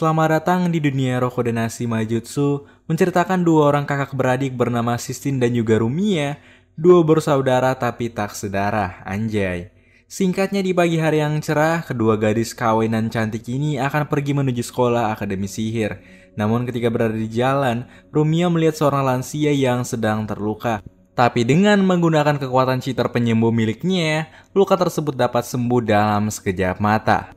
Selamat datang di dunia Rokodenshi Majutsu, menceritakan dua orang kakak beradik bernama Sistine dan juga Rumiya, dua bersaudara tapi tak sedarah, anjay. Singkatnya di pagi hari yang cerah, kedua gadis kawinan cantik ini akan pergi menuju sekolah akademi sihir. Namun ketika berada di jalan, Rumiya melihat seorang lansia yang sedang terluka. Tapi dengan menggunakan kekuatan cheater penyembuh miliknya, luka tersebut dapat sembuh dalam sekejap mata.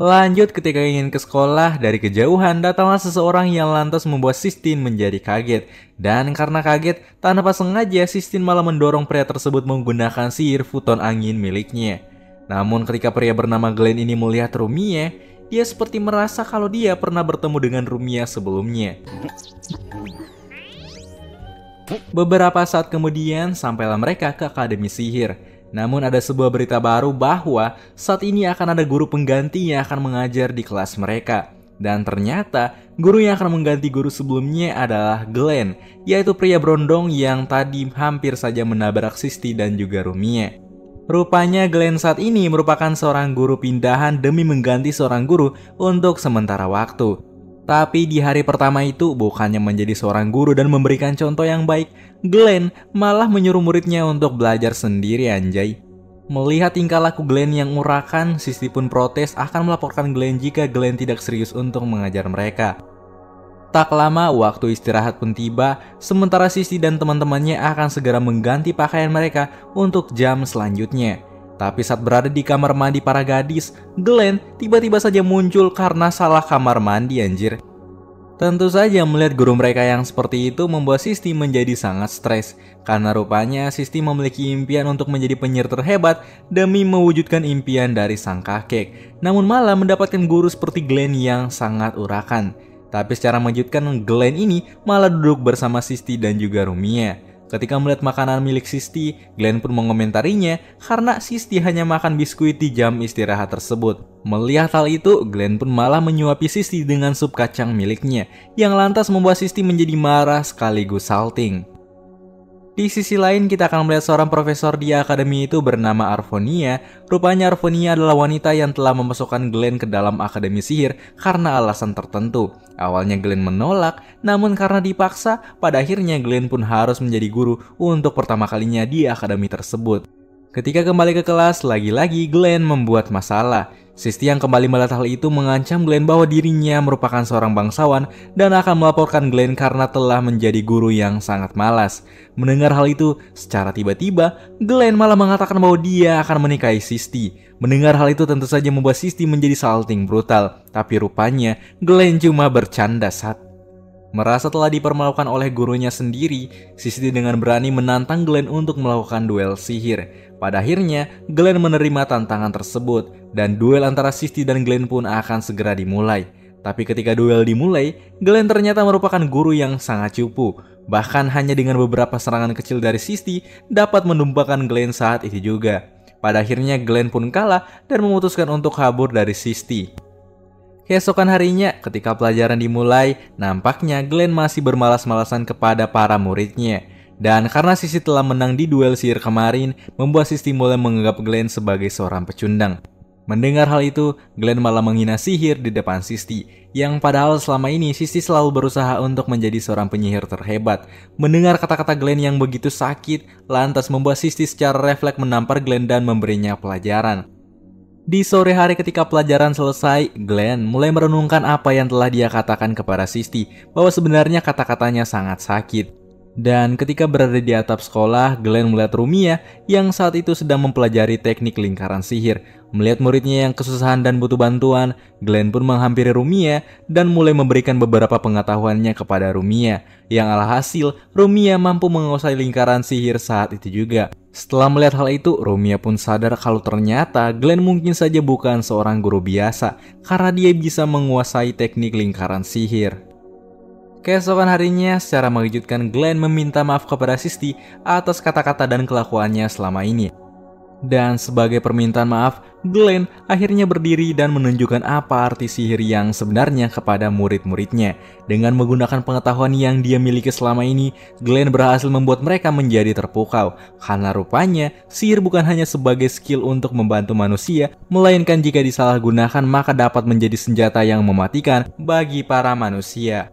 Lanjut ketika ingin ke sekolah, dari kejauhan datanglah seseorang yang lantas membuat Sistine menjadi kaget. Dan karena kaget, tanpa sengaja Sistine malah mendorong pria tersebut menggunakan sihir futon angin miliknya. Namun ketika pria bernama Glenn ini melihat Rumiya, dia seperti merasa kalau dia pernah bertemu dengan Rumiya sebelumnya. Beberapa saat kemudian, sampailah mereka ke akademi sihir. Namun ada sebuah berita baru bahwa saat ini akan ada guru pengganti yang akan mengajar di kelas mereka. Dan ternyata guru yang akan mengganti guru sebelumnya adalah Glenn, yaitu pria berondong yang tadi hampir saja menabrak Sisti dan juga Rumiya. Rupanya Glenn saat ini merupakan seorang guru pindahan demi mengganti seorang guru untuk sementara waktu. Tapi di hari pertama itu bukannya menjadi seorang guru dan memberikan contoh yang baik, Glenn malah menyuruh muridnya untuk belajar sendiri, anjay. Melihat tingkah laku Glenn yang urakan, Sisti pun protes akan melaporkan Glenn jika Glenn tidak serius untuk mengajar mereka. Tak lama waktu istirahat pun tiba, sementara Sisti dan teman-temannya akan segera mengganti pakaian mereka untuk jam selanjutnya. Tapi saat berada di kamar mandi para gadis, Glenn tiba-tiba saja muncul karena salah kamar mandi, anjir. Tentu saja melihat guru mereka yang seperti itu membuat Sisti menjadi sangat stres. Karena rupanya Sisti memiliki impian untuk menjadi penyihir terhebat demi mewujudkan impian dari sang kakek. Namun malah mendapatkan guru seperti Glenn yang sangat urakan. Tapi secara mengejutkan, Glenn ini malah duduk bersama Sisti dan juga Rumiya. Ketika melihat makanan milik Sisti, Glenn pun mengomentarinya karena Sisti hanya makan biskuit di jam istirahat tersebut. Melihat hal itu, Glenn pun malah menyuapi Sisti dengan sup kacang miliknya, yang lantas membuat Sisti menjadi marah sekaligus salting. Di sisi lain, kita akan melihat seorang profesor di akademi itu bernama Arvonia. Rupanya Arvonia adalah wanita yang telah memasukkan Glenn ke dalam akademi sihir karena alasan tertentu. Awalnya Glenn menolak, namun karena dipaksa, pada akhirnya Glenn pun harus menjadi guru untuk pertama kalinya di akademi tersebut. Ketika kembali ke kelas, lagi-lagi Glenn membuat masalah. Sisti yang kembali melihat hal itu mengancam Glenn bahwa dirinya merupakan seorang bangsawan dan akan melaporkan Glenn karena telah menjadi guru yang sangat malas. Mendengar hal itu, secara tiba-tiba, Glenn malah mengatakan bahwa dia akan menikahi Sisti. Mendengar hal itu tentu saja membuat Sisti menjadi salting brutal. Tapi rupanya, Glenn cuma bercanda saat merasa telah dipermalukan oleh gurunya sendiri. Sisti dengan berani menantang Glenn untuk melakukan duel sihir. Pada akhirnya, Glenn menerima tantangan tersebut, dan duel antara Sisti dan Glenn pun akan segera dimulai. Tapi ketika duel dimulai, Glenn ternyata merupakan guru yang sangat cupu. Bahkan hanya dengan beberapa serangan kecil dari Sisti, dapat menumpahkan Glenn saat itu juga. Pada akhirnya Glenn pun kalah dan memutuskan untuk kabur dari Sisti. Keesokan harinya, ketika pelajaran dimulai, nampaknya Glenn masih bermalas-malasan kepada para muridnya. Dan karena Sisti telah menang di duel sihir kemarin, membuat Sisti mulai menganggap Glenn sebagai seorang pecundang. Mendengar hal itu, Glenn malah menghina sihir di depan Sisti, yang padahal selama ini Sisti selalu berusaha untuk menjadi seorang penyihir terhebat. Mendengar kata-kata Glenn yang begitu sakit, lantas membuat Sisti secara refleks menampar Glenn dan memberinya pelajaran. Di sore hari ketika pelajaran selesai, Glenn mulai merenungkan apa yang telah dia katakan kepada Sisti, bahwa sebenarnya kata-katanya sangat sakit. Dan ketika berada di atap sekolah, Glenn melihat Rumiya yang saat itu sedang mempelajari teknik lingkaran sihir. Melihat muridnya yang kesusahan dan butuh bantuan, Glenn pun menghampiri Rumiya dan mulai memberikan beberapa pengetahuannya kepada Rumiya. Yang alhasil, Rumiya mampu menguasai lingkaran sihir saat itu juga. Setelah melihat hal itu, Rumiya pun sadar kalau ternyata Glenn mungkin saja bukan seorang guru biasa, karena dia bisa menguasai teknik lingkaran sihir. Keesokan harinya, secara mengejutkan Glenn meminta maaf kepada Sisti atas kata-kata dan kelakuannya selama ini. Dan sebagai permintaan maaf, Glenn akhirnya berdiri dan menunjukkan apa arti sihir yang sebenarnya kepada murid-muridnya. Dengan menggunakan pengetahuan yang dia miliki selama ini, Glenn berhasil membuat mereka menjadi terpukau. Karena rupanya, sihir bukan hanya sebagai skill untuk membantu manusia, melainkan jika disalahgunakan maka dapat menjadi senjata yang mematikan bagi para manusia.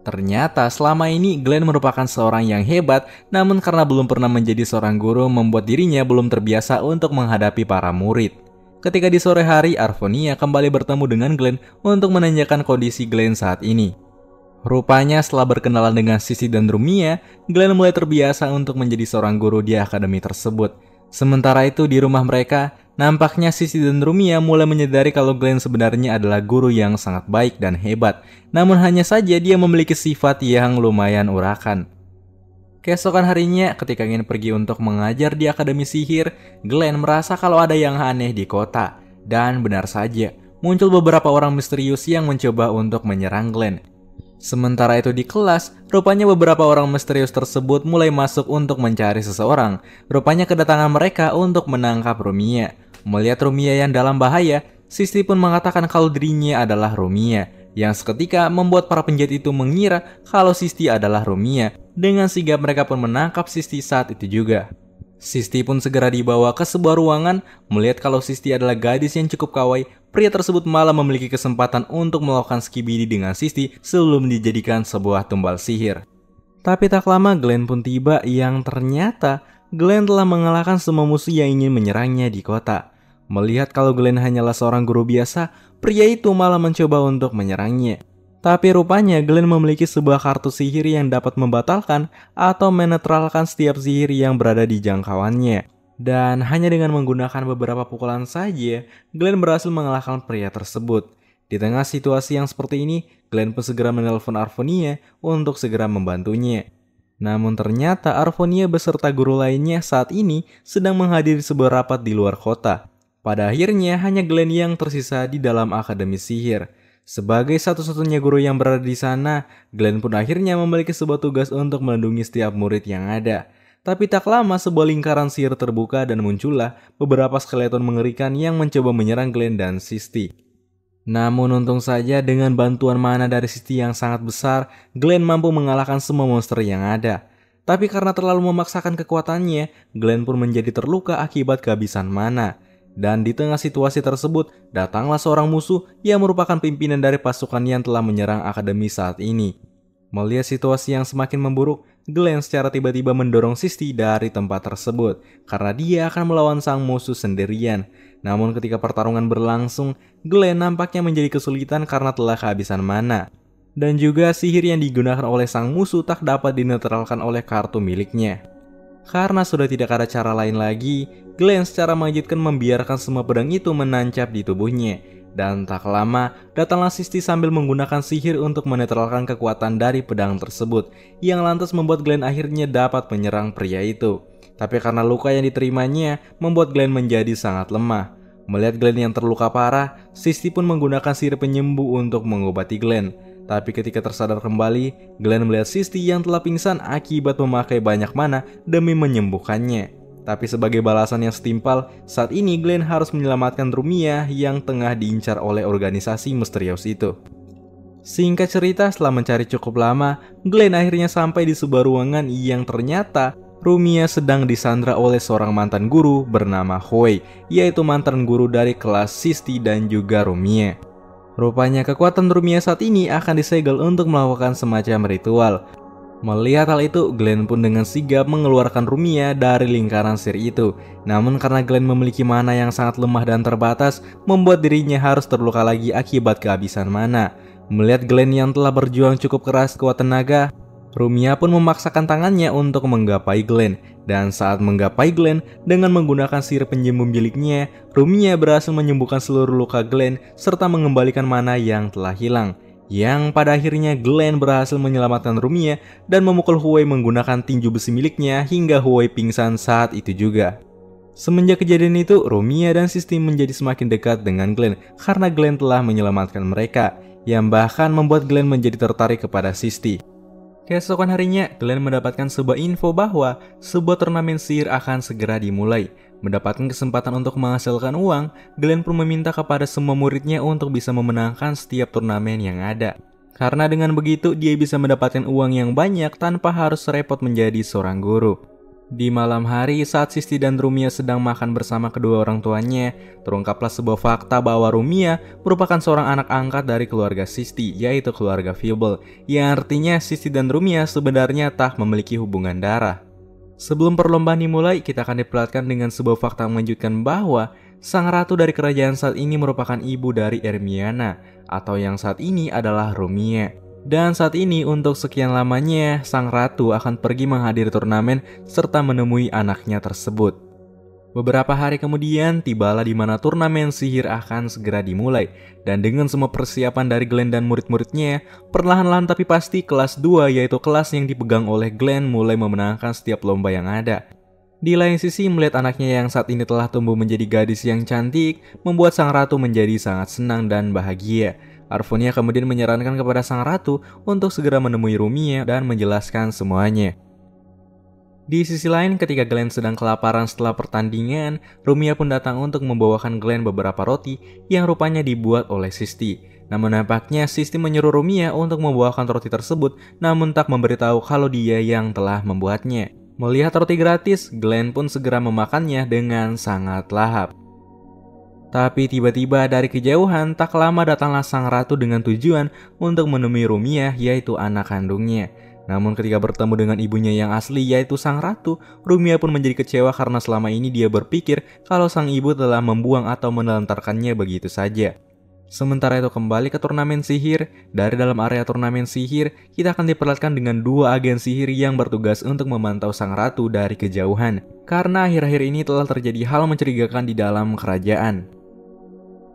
Ternyata selama ini Glenn merupakan seorang yang hebat, namun karena belum pernah menjadi seorang guru membuat dirinya belum terbiasa untuk menghadapi para murid. Ketika di sore hari, Arvonia kembali bertemu dengan Glenn untuk menanyakan kondisi Glenn saat ini. Rupanya setelah berkenalan dengan Sissy dan Rumia, Glenn mulai terbiasa untuk menjadi seorang guru di akademi tersebut. Sementara itu di rumah mereka, nampaknya Sissy dan Rumia mulai menyadari kalau Glenn sebenarnya adalah guru yang sangat baik dan hebat. Namun hanya saja dia memiliki sifat yang lumayan urakan. Keesokan harinya, ketika ingin pergi untuk mengajar di akademi sihir, Glenn merasa kalau ada yang aneh di kota. Dan benar saja, muncul beberapa orang misterius yang mencoba untuk menyerang Glenn. Sementara itu di kelas, rupanya beberapa orang misterius tersebut mulai masuk untuk mencari seseorang. Rupanya kedatangan mereka untuk menangkap Rumia. Melihat Rumia yang dalam bahaya, Sissy pun mengatakan kalau dirinya adalah Rumia, yang seketika membuat para penjahat itu mengira kalau Sissy adalah Rumia. Dengan sigap mereka pun menangkap Sissy saat itu juga. Sissy pun segera dibawa ke sebuah ruangan. Melihat kalau Sissy adalah gadis yang cukup kawai, pria tersebut malah memiliki kesempatan untuk melakukan skibidi dengan Sissy sebelum dijadikan sebuah tumbal sihir. Tapi tak lama Glenn pun tiba, yang ternyata Glenn telah mengalahkan semua musuh yang ingin menyerangnya di kota. Melihat kalau Glenn hanyalah seorang guru biasa, pria itu malah mencoba untuk menyerangnya. Tapi rupanya Glenn memiliki sebuah kartu sihir yang dapat membatalkan atau menetralkan setiap sihir yang berada di jangkauannya. Dan hanya dengan menggunakan beberapa pukulan saja, Glenn berhasil mengalahkan pria tersebut. Di tengah situasi yang seperti ini, Glenn pun segera menelpon Arvonia untuk segera membantunya. Namun ternyata Arvonia beserta guru lainnya saat ini sedang menghadiri sebuah rapat di luar kota. Pada akhirnya hanya Glenn yang tersisa di dalam akademi sihir. Sebagai satu-satunya guru yang berada di sana, Glenn pun akhirnya memiliki sebuah tugas untuk melindungi setiap murid yang ada. Tapi tak lama sebuah lingkaran sihir terbuka dan muncullah beberapa skeleton mengerikan yang mencoba menyerang Glenn dan Sissy. Namun untung saja dengan bantuan mana dari Sissy yang sangat besar, Glenn mampu mengalahkan semua monster yang ada. Tapi karena terlalu memaksakan kekuatannya, Glenn pun menjadi terluka akibat kehabisan mana. Dan di tengah situasi tersebut, datanglah seorang musuh yang merupakan pimpinan dari pasukan yang telah menyerang akademi saat ini. Melihat situasi yang semakin memburuk, Glenn secara tiba-tiba mendorong Sissy dari tempat tersebut karena dia akan melawan sang musuh sendirian. Namun ketika pertarungan berlangsung, Glenn nampaknya menjadi kesulitan karena telah kehabisan mana. Dan juga sihir yang digunakan oleh sang musuh tak dapat dinetralkan oleh kartu miliknya. Karena sudah tidak ada cara lain lagi, Glenn secara mengejutkan membiarkan semua pedang itu menancap di tubuhnya. Dan tak lama, datanglah Sissy sambil menggunakan sihir untuk menetralkan kekuatan dari pedang tersebut, yang lantas membuat Glenn akhirnya dapat menyerang pria itu. Tapi karena luka yang diterimanya, membuat Glenn menjadi sangat lemah. Melihat Glenn yang terluka parah, Sissy pun menggunakan sihir penyembuh untuk mengobati Glenn. Tapi ketika tersadar kembali, Glenn melihat Sissy yang telah pingsan akibat memakai banyak mana demi menyembuhkannya. Tapi sebagai balasan yang setimpal, saat ini Glenn harus menyelamatkan Rumia yang tengah diincar oleh organisasi misterius itu. Singkat cerita, setelah mencari cukup lama, Glenn akhirnya sampai di sebuah ruangan yang ternyata Rumia sedang disandra oleh seorang mantan guru bernama Hui, yaitu mantan guru dari kelas Sissy dan juga Rumia. Rupanya kekuatan Rumia saat ini akan disegel untuk melakukan semacam ritual. Melihat hal itu, Glenn pun dengan sigap mengeluarkan Rumia dari lingkaran sihir itu. Namun karena Glenn memiliki mana yang sangat lemah dan terbatas, membuat dirinya harus terluka lagi akibat kehabisan mana. Melihat Glenn yang telah berjuang cukup keras kuat tenaga, Rumia pun memaksakan tangannya untuk menggapai Glenn. Dan saat menggapai Glenn dengan menggunakan sihir penyembuh miliknya, Rumia berhasil menyembuhkan seluruh luka Glenn serta mengembalikan mana yang telah hilang. Yang pada akhirnya Glenn berhasil menyelamatkan Rumia dan memukul Hui menggunakan tinju besi miliknya hingga Hui pingsan saat itu juga. Semenjak kejadian itu, Rumia dan Sissy menjadi semakin dekat dengan Glenn karena Glenn telah menyelamatkan mereka, yang bahkan membuat Glenn menjadi tertarik kepada Sissy. Keesokan harinya, Glenn mendapatkan sebuah info bahwa sebuah turnamen sihir akan segera dimulai. Mendapatkan kesempatan untuk menghasilkan uang, Glenn pun meminta kepada semua muridnya untuk bisa memenangkan setiap turnamen yang ada. Karena dengan begitu, dia bisa mendapatkan uang yang banyak tanpa harus repot menjadi seorang guru. Di malam hari, saat Sisti dan Rumia sedang makan bersama kedua orang tuanya, terungkaplah sebuah fakta bahwa Rumia merupakan seorang anak angkat dari keluarga Sisti, yaitu keluarga Fieble, yang artinya Sisti dan Rumia sebenarnya tak memiliki hubungan darah. Sebelum perlombaan dimulai, kita akan diperlihatkan dengan sebuah fakta mengejutkan bahwa sang ratu dari kerajaan saat ini merupakan ibu dari Ermiana, atau yang saat ini adalah Rumia. Dan saat ini untuk sekian lamanya, sang ratu akan pergi menghadiri turnamen serta menemui anaknya tersebut. Beberapa hari kemudian, tibalah di mana turnamen sihir akan segera dimulai. Dan dengan semua persiapan dari Glenn dan murid-muridnya, perlahan-lahan tapi pasti kelas 2 yaitu kelas yang dipegang oleh Glenn mulai memenangkan setiap lomba yang ada. Di lain sisi, melihat anaknya yang saat ini telah tumbuh menjadi gadis yang cantik, membuat sang ratu menjadi sangat senang dan bahagia. Arvonia kemudian menyarankan kepada sang ratu untuk segera menemui Rumia dan menjelaskan semuanya. Di sisi lain, ketika Glenn sedang kelaparan setelah pertandingan, Rumia pun datang untuk membawakan Glenn beberapa roti yang rupanya dibuat oleh Sisti. Namun nampaknya Sisti menyuruh Rumia untuk membawakan roti tersebut, namun tak memberitahu kalau dia yang telah membuatnya. Melihat roti gratis, Glenn pun segera memakannya dengan sangat lahap. Tapi tiba-tiba dari kejauhan, tak lama datanglah sang ratu dengan tujuan untuk menemui Rumia, yaitu anak kandungnya. Namun ketika bertemu dengan ibunya yang asli yaitu sang ratu, Rumia pun menjadi kecewa karena selama ini dia berpikir kalau sang ibu telah membuang atau menelantarkannya begitu saja. Sementara itu kembali ke turnamen sihir, dari dalam area turnamen sihir, kita akan diperlihatkan dengan dua agen sihir yang bertugas untuk memantau sang ratu dari kejauhan. Karena akhir-akhir ini telah terjadi hal mencurigakan di dalam kerajaan.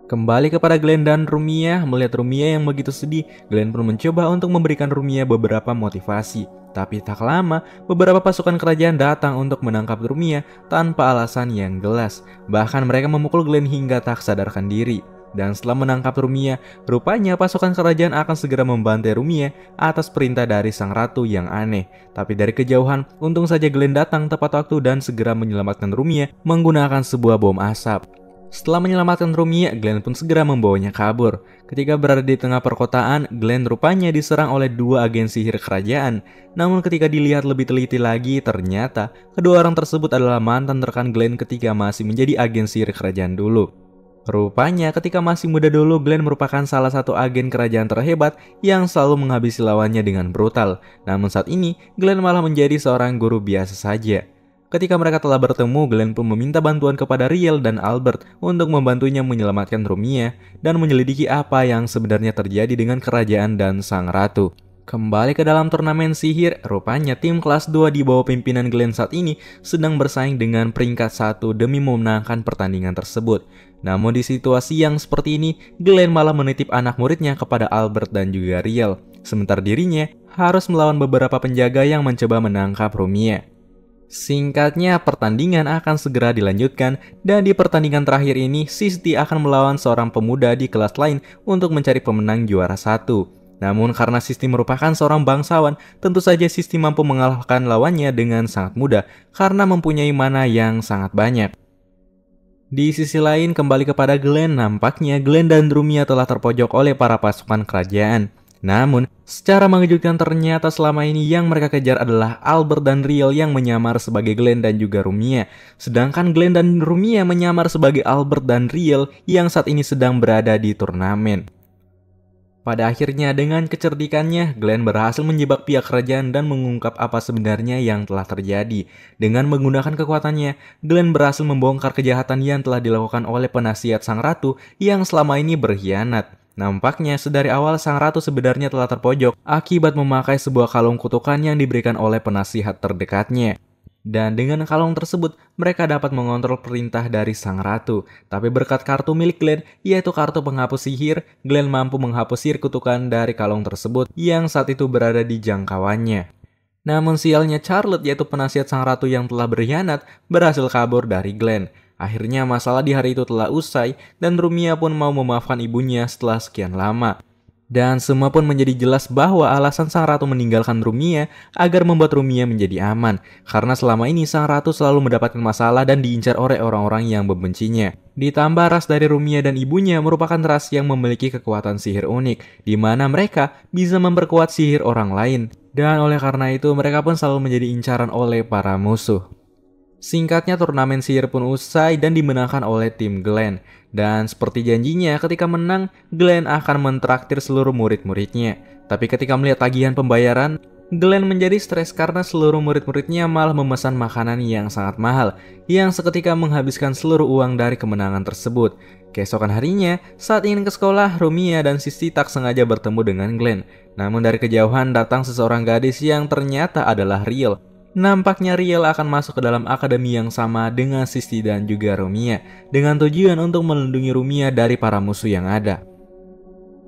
Kembali kepada Glenn dan Rumia, melihat Rumia yang begitu sedih, Glenn pun mencoba untuk memberikan Rumia beberapa motivasi. Tapi tak lama, beberapa pasukan kerajaan datang untuk menangkap Rumia tanpa alasan yang jelas. Bahkan mereka memukul Glenn hingga tak sadarkan diri. Dan setelah menangkap Rumia, rupanya pasukan kerajaan akan segera membantai Rumia atas perintah dari sang ratu yang aneh. Tapi dari kejauhan, untung saja Glenn datang tepat waktu dan segera menyelamatkan Rumia menggunakan sebuah bom asap. Setelah menyelamatkan Rumia, Glenn pun segera membawanya kabur. Ketika berada di tengah perkotaan, Glenn rupanya diserang oleh dua agen sihir kerajaan. Namun ketika dilihat lebih teliti lagi, ternyata kedua orang tersebut adalah mantan rekan Glenn ketika masih menjadi agen sihir kerajaan dulu. Rupanya ketika masih muda dulu, Glenn merupakan salah satu agen kerajaan terhebat yang selalu menghabisi lawannya dengan brutal. Namun saat ini, Glenn malah menjadi seorang guru biasa saja. Ketika mereka telah bertemu, Glenn pun meminta bantuan kepada Riel dan Albert untuk membantunya menyelamatkan Rumia dan menyelidiki apa yang sebenarnya terjadi dengan kerajaan dan sang ratu. Kembali ke dalam turnamen sihir, rupanya tim kelas 2 di bawah pimpinan Glenn saat ini sedang bersaing dengan peringkat 1 demi memenangkan pertandingan tersebut. Namun di situasi yang seperti ini, Glenn malah menitip anak muridnya kepada Albert dan juga Riel. Sementara dirinya harus melawan beberapa penjaga yang mencoba menangkap Rumia. Singkatnya, pertandingan akan segera dilanjutkan dan di pertandingan terakhir ini, Sisti akan melawan seorang pemuda di kelas lain untuk mencari pemenang juara 1. Namun karena Sisti merupakan seorang bangsawan, tentu saja Sisti mampu mengalahkan lawannya dengan sangat mudah karena mempunyai mana yang sangat banyak. Di sisi lain, kembali kepada Glenn, nampaknya Glenn dan Rumia telah terpojok oleh para pasukan kerajaan. Namun, secara mengejutkan ternyata selama ini yang mereka kejar adalah Albert dan Riel yang menyamar sebagai Glenn dan juga Rumia. Sedangkan Glenn dan Rumia menyamar sebagai Albert dan Riel yang saat ini sedang berada di turnamen. Pada akhirnya dengan kecerdikannya, Glenn berhasil menjebak pihak kerajaan dan mengungkap apa sebenarnya yang telah terjadi. Dengan menggunakan kekuatannya, Glenn berhasil membongkar kejahatan yang telah dilakukan oleh penasihat sang ratu yang selama ini berkhianat. Nampaknya sedari awal sang ratu sebenarnya telah terpojok akibat memakai sebuah kalung kutukan yang diberikan oleh penasihat terdekatnya. Dan dengan kalung tersebut, mereka dapat mengontrol perintah dari sang ratu. Tapi berkat kartu milik Glenn, yaitu kartu penghapus sihir, Glenn mampu menghapus sihir kutukan dari kalung tersebut yang saat itu berada di jangkauannya. Namun sialnya Charlotte, yaitu penasihat sang ratu yang telah berkhianat, berhasil kabur dari Glenn. Akhirnya masalah di hari itu telah usai dan Rumia pun mau memaafkan ibunya setelah sekian lama. Dan semua pun menjadi jelas bahwa alasan sang ratu meninggalkan Rumia agar membuat Rumia menjadi aman. Karena selama ini sang ratu selalu mendapatkan masalah dan diincar oleh orang-orang yang membencinya. Ditambah ras dari Rumia dan ibunya merupakan ras yang memiliki kekuatan sihir unik, di mana mereka bisa memperkuat sihir orang lain. Dan oleh karena itu mereka pun selalu menjadi incaran oleh para musuh. Singkatnya, turnamen sihir pun usai dan dimenangkan oleh tim Glenn. Dan seperti janjinya, ketika menang, Glenn akan mentraktir seluruh murid-muridnya. Tapi ketika melihat tagihan pembayaran, Glenn menjadi stres karena seluruh murid-muridnya malah memesan makanan yang sangat mahal, yang seketika menghabiskan seluruh uang dari kemenangan tersebut. Keesokan harinya, saat ingin ke sekolah, Rumia dan Sisti tak sengaja bertemu dengan Glenn. Namun dari kejauhan datang seseorang gadis yang ternyata adalah Riel. Nampaknya Riel akan masuk ke dalam akademi yang sama dengan Sisti dan juga Rumia, dengan tujuan untuk melindungi Rumia dari para musuh yang ada.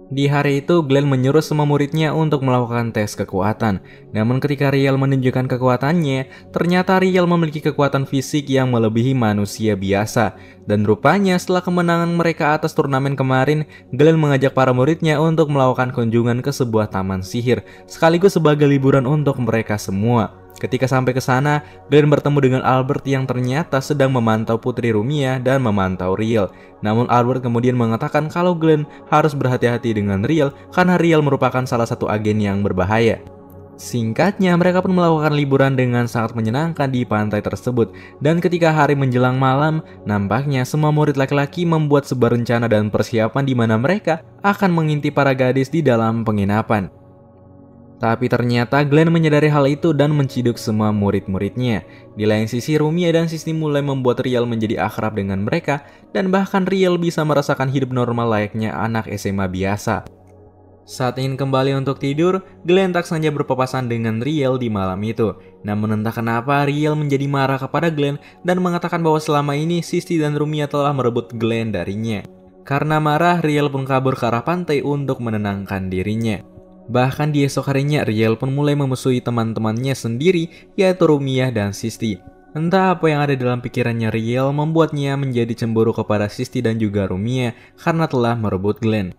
Di hari itu, Glenn menyuruh semua muridnya untuk melakukan tes kekuatan. Namun ketika Riel menunjukkan kekuatannya, ternyata Riel memiliki kekuatan fisik yang melebihi manusia biasa. Dan rupanya setelah kemenangan mereka atas turnamen kemarin, Glenn mengajak para muridnya untuk melakukan kunjungan ke sebuah taman sihir, sekaligus sebagai liburan untuk mereka semua. Ketika sampai ke sana, Glenn bertemu dengan Albert yang ternyata sedang memantau Putri Rumia dan memantau Riel. Namun Albert kemudian mengatakan kalau Glenn harus berhati-hati dengan Riel karena Riel merupakan salah satu agen yang berbahaya. Singkatnya, mereka pun melakukan liburan dengan sangat menyenangkan di pantai tersebut. Dan ketika hari menjelang malam, nampaknya semua murid laki-laki membuat sebuah rencana dan persiapan di mana mereka akan mengintip para gadis di dalam penginapan. Tapi ternyata Glenn menyadari hal itu dan menciduk semua murid-muridnya. Di lain sisi, Rumia dan Sisti mulai membuat Riel menjadi akrab dengan mereka, dan bahkan Riel bisa merasakan hidup normal layaknya anak SMA biasa. Saat ingin kembali untuk tidur, Glenn tak sengaja berpapasan dengan Riel di malam itu. Namun entah kenapa Riel menjadi marah kepada Glenn dan mengatakan bahwa selama ini Sisti dan Rumia telah merebut Glenn darinya. Karena marah, Riel pun kabur ke arah pantai untuk menenangkan dirinya. Bahkan di esok harinya, Riel pun mulai memusuhi teman-temannya sendiri, yaitu Rumia dan Sisti. Entah apa yang ada dalam pikirannya Riel membuatnya menjadi cemburu kepada Sisti dan juga Rumia karena telah merebut Glenn.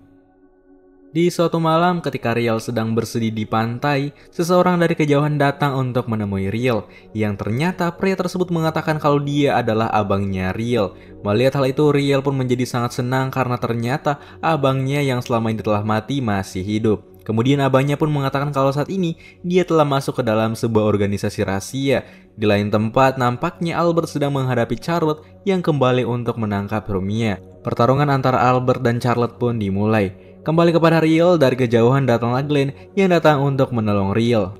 Di suatu malam ketika Riel sedang bersedih di pantai, seseorang dari kejauhan datang untuk menemui Riel, yang ternyata pria tersebut mengatakan kalau dia adalah abangnya Riel. Melihat hal itu, Riel pun menjadi sangat senang karena ternyata abangnya yang selama ini telah mati masih hidup. Kemudian abangnya pun mengatakan kalau saat ini dia telah masuk ke dalam sebuah organisasi rahasia. Di lain tempat, nampaknya Albert sedang menghadapi Charlotte yang kembali untuk menangkap Rumia. Pertarungan antara Albert dan Charlotte pun dimulai. Kembali kepada Riel, dari kejauhan datanglah Glenn yang datang untuk menolong Riel.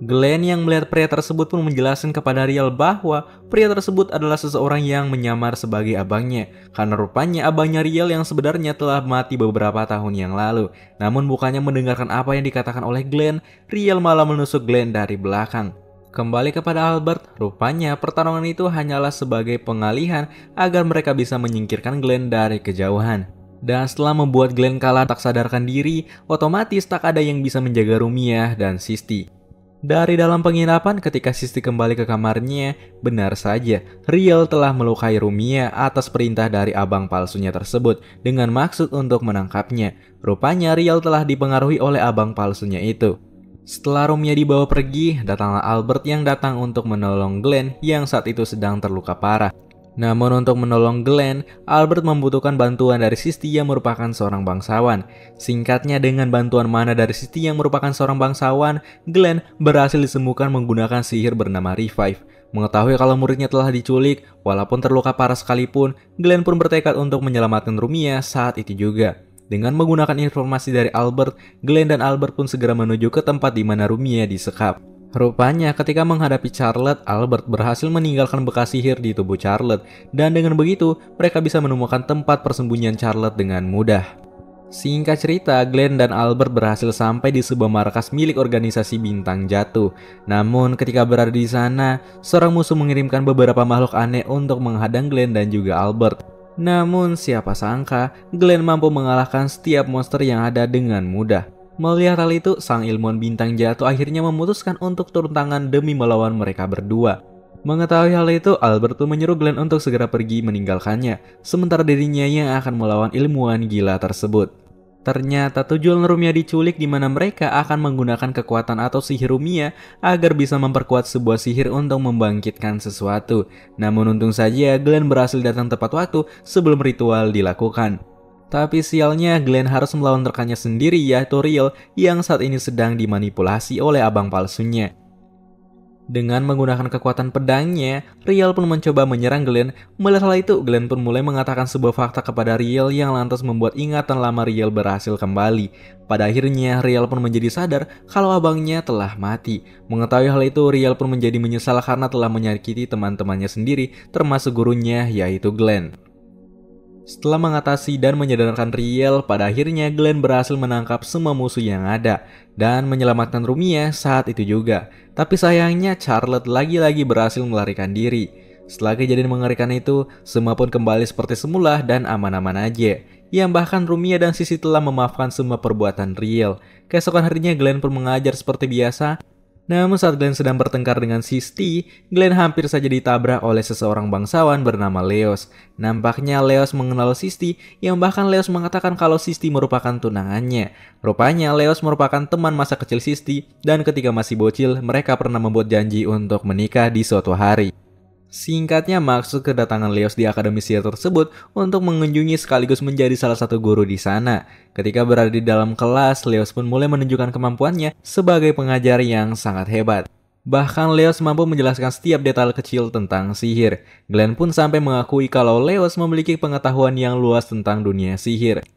Glenn yang melihat pria tersebut pun menjelaskan kepada Riel bahwa pria tersebut adalah seseorang yang menyamar sebagai abangnya. Karena rupanya abangnya Riel yang sebenarnya telah mati beberapa tahun yang lalu. Namun bukannya mendengarkan apa yang dikatakan oleh Glenn, Riel malah menusuk Glenn dari belakang. Kembali kepada Albert, rupanya pertarungan itu hanyalah sebagai pengalihan agar mereka bisa menyingkirkan Glenn dari kejauhan. Dan setelah membuat Glenn kalah tak sadarkan diri, otomatis tak ada yang bisa menjaga Rumia dan Sisti. Dari dalam penginapan, ketika Sisti kembali ke kamarnya, benar saja Riel telah melukai Rumia atas perintah dari abang palsunya tersebut dengan maksud untuk menangkapnya. Rupanya Riel telah dipengaruhi oleh abang palsunya itu. Setelah Rumia dibawa pergi, datanglah Albert yang datang untuk menolong Glenn yang saat itu sedang terluka parah. Namun untuk menolong Glenn, Albert membutuhkan bantuan dari Sisti yang merupakan seorang bangsawan. Singkatnya, dengan bantuan mana dari Sisti yang merupakan seorang bangsawan, Glenn berhasil disembuhkan menggunakan sihir bernama Revive. Mengetahui kalau muridnya telah diculik, walaupun terluka parah sekalipun, Glenn pun bertekad untuk menyelamatkan Rumia saat itu juga. Dengan menggunakan informasi dari Albert, Glenn dan Albert pun segera menuju ke tempat di mana Rumia disekap. Rupanya ketika menghadapi Charlotte, Albert berhasil meninggalkan bekas sihir di tubuh Charlotte, dan dengan begitu mereka bisa menemukan tempat persembunyian Charlotte dengan mudah. Singkat cerita, Glenn dan Albert berhasil sampai di sebuah markas milik organisasi Bintang Jatuh. Namun ketika berada di sana, seorang musuh mengirimkan beberapa makhluk aneh untuk menghadang Glenn dan juga Albert. Namun siapa sangka, Glenn mampu mengalahkan setiap monster yang ada dengan mudah. Melihat hal itu, sang ilmuwan Bintang Jatuh akhirnya memutuskan untuk turun tangan demi melawan mereka berdua. Mengetahui hal itu, Albert pun menyuruh Glenn untuk segera pergi meninggalkannya, sementara dirinya yang akan melawan ilmuwan gila tersebut. Ternyata tujuan Rumia diculik di mana mereka akan menggunakan kekuatan atau sihir Rumia agar bisa memperkuat sebuah sihir untuk membangkitkan sesuatu. Namun untung saja Glenn berhasil datang tepat waktu sebelum ritual dilakukan. Tapi sialnya Glenn harus melawan rekannya sendiri yaitu Riel yang saat ini sedang dimanipulasi oleh abang palsunya. Dengan menggunakan kekuatan pedangnya, Riel pun mencoba menyerang Glenn. Melihat hal itu, Glenn pun mulai mengatakan sebuah fakta kepada Riel yang lantas membuat ingatan lama Riel berhasil kembali. Pada akhirnya, Riel pun menjadi sadar kalau abangnya telah mati. Mengetahui hal itu, Riel pun menjadi menyesal karena telah menyakiti teman-temannya sendiri, termasuk gurunya yaitu Glenn. Setelah mengatasi dan menyadarkan Riel, pada akhirnya Glenn berhasil menangkap semua musuh yang ada dan menyelamatkan Rumia saat itu juga. Tapi sayangnya Charlotte lagi-lagi berhasil melarikan diri. Setelah kejadian mengerikan itu, semua pun kembali seperti semula dan aman-aman aja. Yang bahkan Rumia dan Sissy telah memaafkan semua perbuatan Riel. Keesokan harinya Glenn pun mengajar seperti biasa. Namun saat Glenn sedang bertengkar dengan Sissy, Glenn hampir saja ditabrak oleh seseorang bangsawan bernama Leos. Nampaknya Leos mengenal Sissy, yang bahkan Leos mengatakan kalau Sissy merupakan tunangannya. Rupanya Leos merupakan teman masa kecil Sissy, dan ketika masih bocil, mereka pernah membuat janji untuk menikah di suatu hari. Singkatnya, maksud kedatangan Leos di Akademi Sihir tersebut untuk mengunjungi sekaligus menjadi salah satu guru di sana. Ketika berada di dalam kelas, Leos pun mulai menunjukkan kemampuannya sebagai pengajar yang sangat hebat. Bahkan Leos mampu menjelaskan setiap detail kecil tentang sihir. Glenn pun sampai mengakui kalau Leos memiliki pengetahuan yang luas tentang dunia sihir.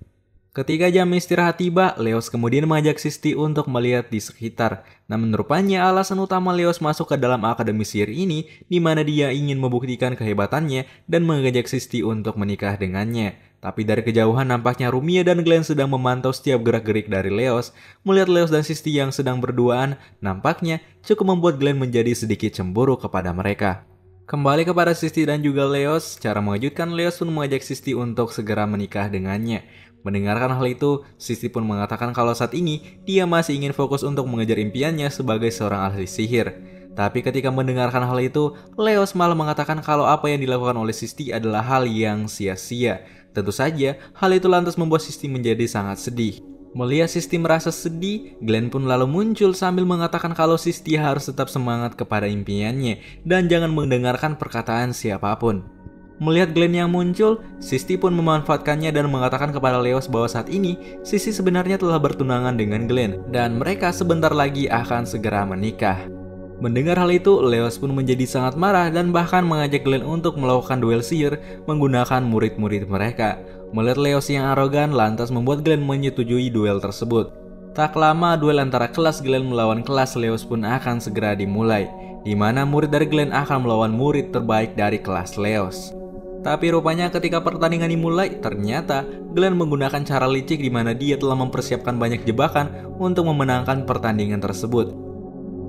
Ketika jam istirahat tiba, Leos kemudian mengajak Sissy untuk melihat di sekitar. Namun rupanya alasan utama Leos masuk ke dalam Akademi Sihir ini di mana dia ingin membuktikan kehebatannya dan mengajak Sissy untuk menikah dengannya. Tapi dari kejauhan nampaknya Rumia dan Glenn sedang memantau setiap gerak-gerik dari Leos. Melihat Leos dan Sissy yang sedang berduaan, nampaknya cukup membuat Glenn menjadi sedikit cemburu kepada mereka. Kembali kepada Sissy dan juga Leos, secara mengejutkan Leos pun mengajak Sissy untuk segera menikah dengannya. Mendengarkan hal itu, Sissy pun mengatakan kalau saat ini dia masih ingin fokus untuk mengejar impiannya sebagai seorang ahli sihir. Tapi ketika mendengarkan hal itu, Leos malah mengatakan kalau apa yang dilakukan oleh Sissy adalah hal yang sia-sia. Tentu saja, hal itu lantas membuat Sissy menjadi sangat sedih. Melihat Sissy merasa sedih, Glenn pun lalu muncul sambil mengatakan kalau Sissy harus tetap semangat kepada impiannya dan jangan mendengarkan perkataan siapapun. Melihat Glenn yang muncul, Sissy pun memanfaatkannya dan mengatakan kepada Leos bahwa saat ini Sissy sebenarnya telah bertunangan dengan Glenn dan mereka sebentar lagi akan segera menikah. Mendengar hal itu, Leos pun menjadi sangat marah dan bahkan mengajak Glenn untuk melakukan duel sihir menggunakan murid-murid mereka. Melihat Leos yang arogan lantas membuat Glenn menyetujui duel tersebut. Tak lama, duel antara kelas Glenn melawan kelas Leos pun akan segera dimulai, di mana murid dari Glenn akan melawan murid terbaik dari kelas Leos. Tapi rupanya ketika pertandingan dimulai, ternyata Glenn menggunakan cara licik di mana dia telah mempersiapkan banyak jebakan untuk memenangkan pertandingan tersebut.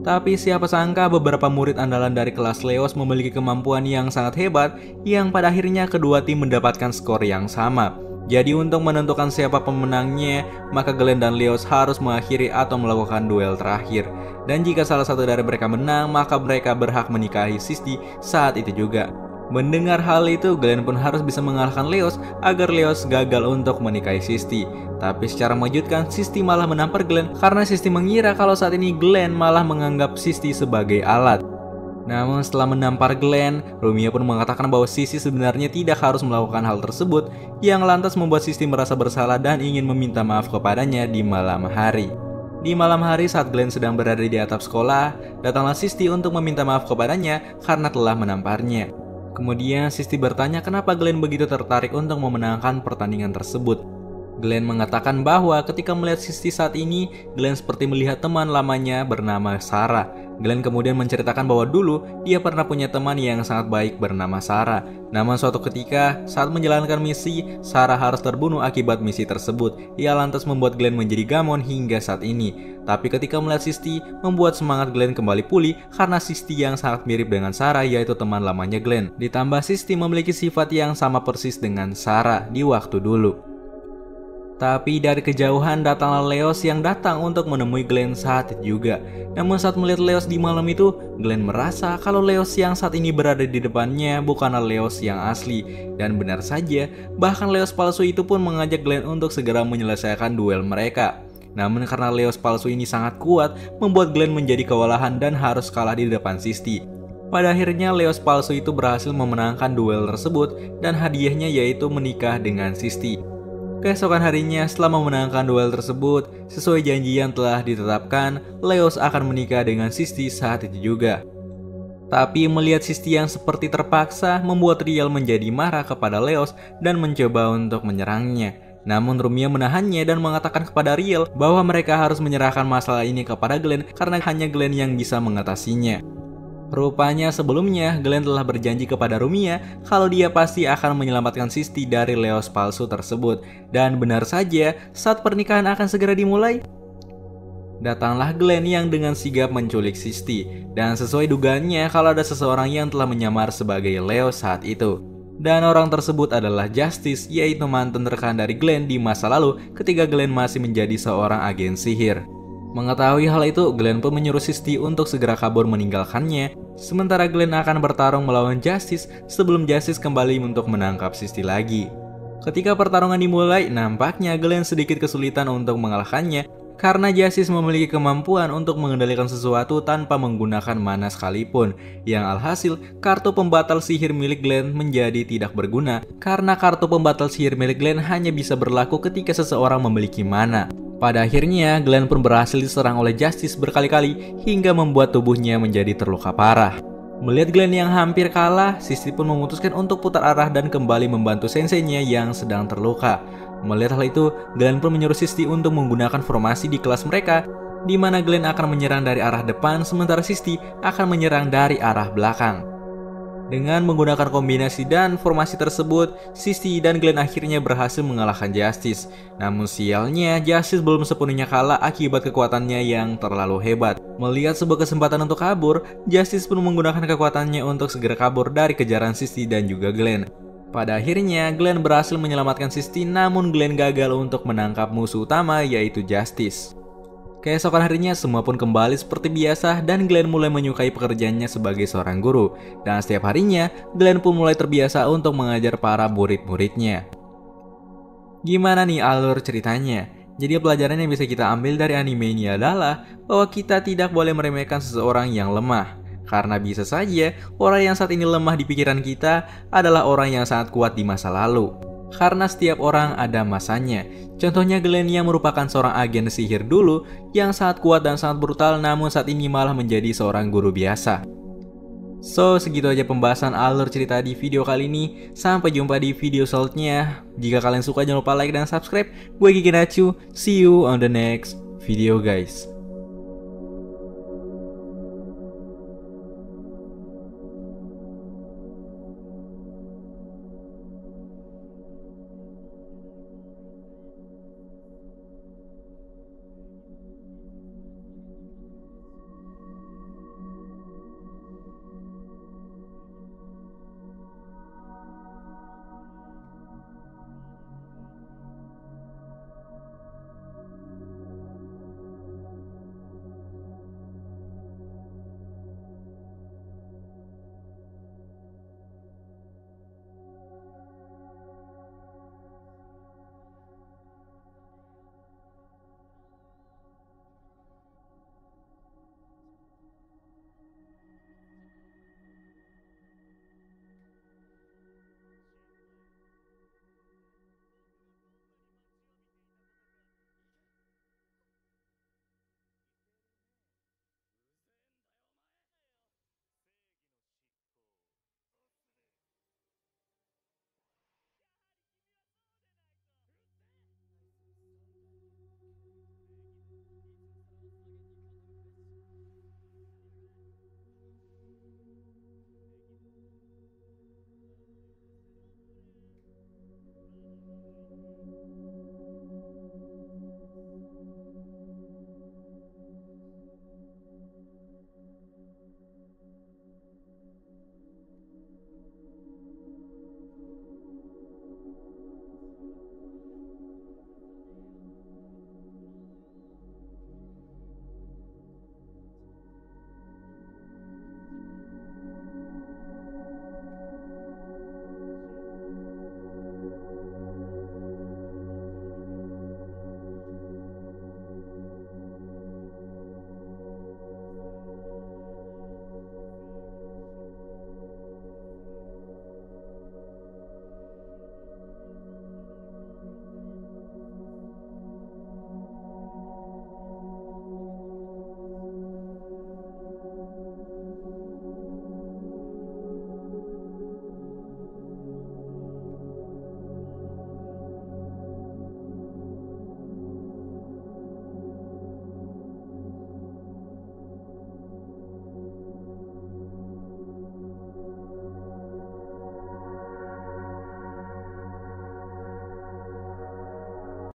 Tapi siapa sangka beberapa murid andalan dari kelas Leos memiliki kemampuan yang sangat hebat yang pada akhirnya kedua tim mendapatkan skor yang sama. Jadi untuk menentukan siapa pemenangnya, maka Glenn dan Leos harus mengakhiri atau melakukan duel terakhir. Dan jika salah satu dari mereka menang, maka mereka berhak menikahi Sissy saat itu juga. Mendengar hal itu, Glenn pun harus bisa mengalahkan Leos agar Leos gagal untuk menikahi Sissy. Tapi secara mengejutkan, Sissy malah menampar Glenn karena Sissy mengira kalau saat ini Glenn malah menganggap Sissy sebagai alat. Namun setelah menampar Glenn, Rumia pun mengatakan bahwa Sissy sebenarnya tidak harus melakukan hal tersebut, yang lantas membuat Sissy merasa bersalah dan ingin meminta maaf kepadanya di malam hari. Di malam hari saat Glenn sedang berada di atap sekolah, datanglah Sissy untuk meminta maaf kepadanya karena telah menamparnya. Kemudian Sissy bertanya kenapa Glenn begitu tertarik untuk memenangkan pertandingan tersebut. Glenn mengatakan bahwa ketika melihat Sissy saat ini, Glenn seperti melihat teman lamanya bernama Sarah. Glenn kemudian menceritakan bahwa dulu dia pernah punya teman yang sangat baik bernama Sarah. Namun suatu ketika saat menjalankan misi, Sarah harus terbunuh akibat misi tersebut. Ia lantas membuat Glenn menjadi gamon hingga saat ini. Tapi ketika melihat Sissy, membuat semangat Glenn kembali pulih karena Sissy yang sangat mirip dengan Sarah yaitu teman lamanya Glenn. Ditambah Sissy memiliki sifat yang sama persis dengan Sarah di waktu dulu. Tapi dari kejauhan datanglah Leos yang datang untuk menemui Glenn saat itu juga. Namun saat melihat Leos di malam itu, Glenn merasa kalau Leos yang saat ini berada di depannya bukanlah Leos yang asli. Dan benar saja, bahkan Leos palsu itu pun mengajak Glenn untuk segera menyelesaikan duel mereka. Namun karena Leos palsu ini sangat kuat, membuat Glenn menjadi kewalahan dan harus kalah di depan Sisti. Pada akhirnya Leos palsu itu berhasil memenangkan duel tersebut dan hadiahnya yaitu menikah dengan Sisti. Keesokan harinya setelah memenangkan duel tersebut, sesuai janji yang telah ditetapkan, Leos akan menikah dengan Sisti saat itu juga. Tapi melihat Sisti yang seperti terpaksa membuat Riel menjadi marah kepada Leos dan mencoba untuk menyerangnya. Namun Rumia menahannya dan mengatakan kepada Riel bahwa mereka harus menyerahkan masalah ini kepada Glenn karena hanya Glenn yang bisa mengatasinya. Rupanya sebelumnya Glenn telah berjanji kepada Rumia kalau dia pasti akan menyelamatkan Sisti dari Leos palsu tersebut. Dan benar saja, saat pernikahan akan segera dimulai, datanglah Glenn yang dengan sigap menculik Sisti. Dan sesuai dugaannya kalau ada seseorang yang telah menyamar sebagai Leos saat itu. Dan orang tersebut adalah Justice, yaitu mantan rekan dari Glenn di masa lalu ketika Glenn masih menjadi seorang agen sihir. Mengetahui hal itu, Glenn pun menyuruh Sisti untuk segera kabur meninggalkannya. Sementara Glenn akan bertarung melawan Justice sebelum Justice kembali untuk menangkap Sisti lagi. Ketika pertarungan dimulai, nampaknya Glenn sedikit kesulitan untuk mengalahkannya karena Justice memiliki kemampuan untuk mengendalikan sesuatu tanpa menggunakan mana sekalipun. Yang alhasil, kartu pembatal sihir milik Glenn menjadi tidak berguna karena kartu pembatal sihir milik Glenn hanya bisa berlaku ketika seseorang memiliki mana. Pada akhirnya, Glenn pun berhasil diserang oleh Justice berkali-kali hingga membuat tubuhnya menjadi terluka parah. Melihat Glenn yang hampir kalah, Sisti pun memutuskan untuk putar arah dan kembali membantu senseinya yang sedang terluka. Melihat hal itu, Glenn pun menyuruh Sisti untuk menggunakan formasi di kelas mereka, di mana Glenn akan menyerang dari arah depan sementara Sisti akan menyerang dari arah belakang. Dengan menggunakan kombinasi dan formasi tersebut, Sisti dan Glenn akhirnya berhasil mengalahkan Justice. Namun sialnya, Justice belum sepenuhnya kalah akibat kekuatannya yang terlalu hebat. Melihat sebuah kesempatan untuk kabur, Justice pun menggunakan kekuatannya untuk segera kabur dari kejaran Sisti dan juga Glenn. Pada akhirnya, Glenn berhasil menyelamatkan Sisti, namun Glenn gagal untuk menangkap musuh utama yaitu Justice. Keesokan harinya semua pun kembali seperti biasa dan Glenn mulai menyukai pekerjaannya sebagai seorang guru. Dan setiap harinya, Glenn pun mulai terbiasa untuk mengajar para murid-muridnya. Gimana nih alur ceritanya? Jadi pelajaran yang bisa kita ambil dari anime ini adalah bahwa kita tidak boleh meremehkan seseorang yang lemah. Karena bisa saja orang yang saat ini lemah di pikiran kita adalah orang yang sangat kuat di masa lalu. Karena setiap orang ada masanya. Contohnya Glenn yang merupakan seorang agen sihir dulu yang sangat kuat dan sangat brutal, namun saat ini malah menjadi seorang guru biasa. So, segitu aja pembahasan alur cerita di video kali ini. Sampai jumpa di video selanjutnya. Jika kalian suka jangan lupa like dan subscribe. Gue Gigi Nachu. See you on the next video guys.